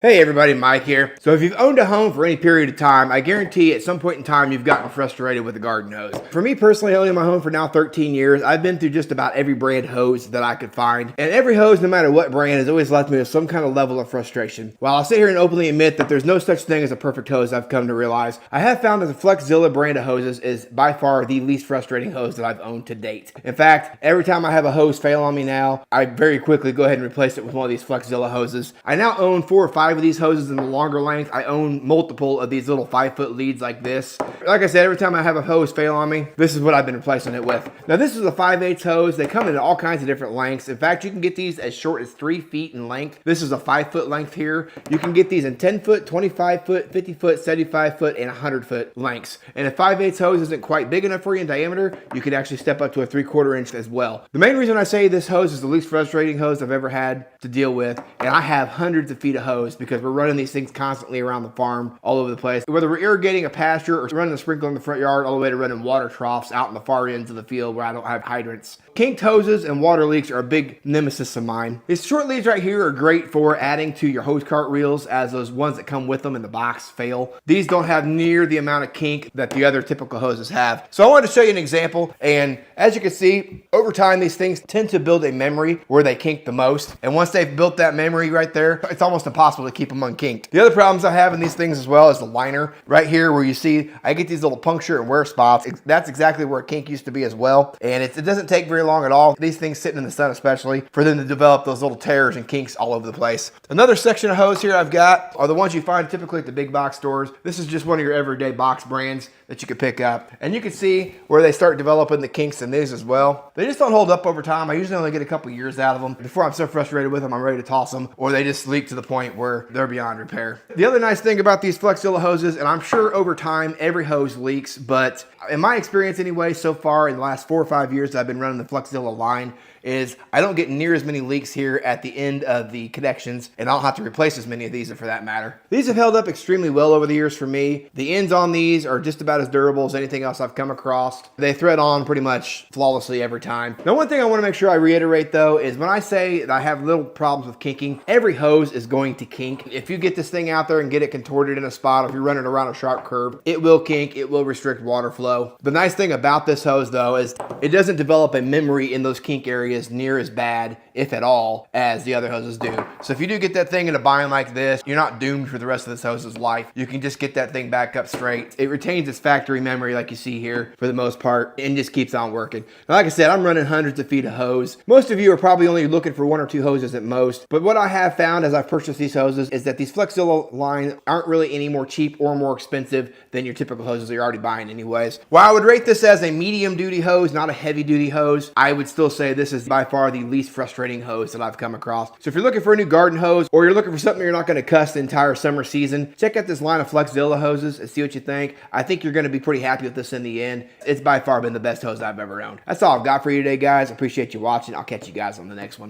Hey everybody, Mike here. So if you've owned a home for any period of time, I guarantee at some point in time you've gotten frustrated with a garden hose. For me personally, owning my home for now 13 years, I've been through just about every brand hose that I could find. And every hose, no matter what brand, has always left me with some kind of level of frustration. While I'll sit here and openly admit that there's no such thing as a perfect hose, I've come to realize, I have found that the Flexzilla brand of hoses is by far the least frustrating hose that I've owned to date. In fact, every time I have a hose fail on me now, I very quickly go ahead and replace it with one of these Flexzilla hoses. I now own 4 or 5 of these hoses in the longer length. I own multiple of these little 5-foot leads like this. Like I said, every time I have a hose fail on me, this is what I've been replacing it with. Now this is a 5/8 hose. They come in all kinds of different lengths. In fact, you can get these as short as 3 feet in length. This is a 5-foot length here. You can get these in 10-foot, 25-foot, 50-foot, 75-foot, and 100-foot lengths. And if 5/8 hose isn't quite big enough for you in diameter, you could actually step up to a 3/4 inch as well. The main reason I say this hose is the least frustrating hose I've ever had to deal with, and I have hundreds of feet of hose because we're running these things constantly around the farm all over the place. Whether we're irrigating a pasture or running a sprinkler in the front yard, all the way to running water troughs out in the far ends of the field where I don't have hydrants. Kinked hoses and water leaks are a big nemesis of mine. These short leads right here are great for adding to your hose cart reels, as those ones that come with them in the box fail. These don't have near the amount of kink that the other typical hoses have. So I wanted to show you an example, and as you can see, over time these things tend to build a memory where they kink the most, and once they've built that memory right there, it's almost impossible to keep them unkinked. The other problems I have in these things as well is the liner right here, where you see I get these little puncture and wear spots. That's exactly where a kink used to be as well, and it doesn't take very long at all, these things sitting in the sun especially, for them to develop those little tears and kinks all over the place. Another section of hose here I've got are the ones you find typically at the big box stores. This is just one of your everyday box brands that you could pick up, and you can see where they start developing the kinks in these as well. They just don't hold up over time. I usually only get a couple years out of them before I'm so frustrated with them I'm ready to toss them, or they just leak to the point where they're beyond repair. The other nice thing about these Flexzilla hoses, and I'm sure over time every hose leaks, but in my experience anyway, so far in the last 4 or 5 years that I've been running the Flexzilla line, is I don't get near as many leaks here at the end of the connections, and I don't have to replace as many of these for that matter. These have held up extremely well over the years for me. The ends on these are just about as durable as anything else I've come across. They thread on pretty much flawlessly every time. Now, one thing I want to make sure I reiterate though is when I say that I have little problems with kinking, every hose is going to kink. If you get this thing out there and get it contorted in a spot, or if you run it around a sharp curve, it will kink, it will restrict water flow. The nice thing about this hose though is it doesn't develop a memory in those kink areas near as bad, if at all, as the other hoses do. So if you do get that thing in a bind like this, you're not doomed for the rest of this hose's life. You can just get that thing back up straight. It retains its factory memory like you see here for the most part, and just keeps on working. Now, like I said, I'm running hundreds of feet of hose. Most of you are probably only looking for 1 or 2 hoses at most, but what I have found as I've purchased these hoses is that these Flexzilla line aren't really any more cheap or more expensive than your typical hoses that you're already buying anyways. While I would rate this as a medium duty hose, not a heavy duty hose, I would still say this is by far the least frustrating hose that I've come across. So if you're looking for a new garden hose, or you're looking for something you're not going to cuss the entire summer season, check out this line of Flexzilla hoses and see what you think. I think you're going to be pretty happy with this in the end. It's by far been the best hose I've ever owned. That's all I've got for you today, guys. I appreciate you watching. I'll catch you guys on the next one.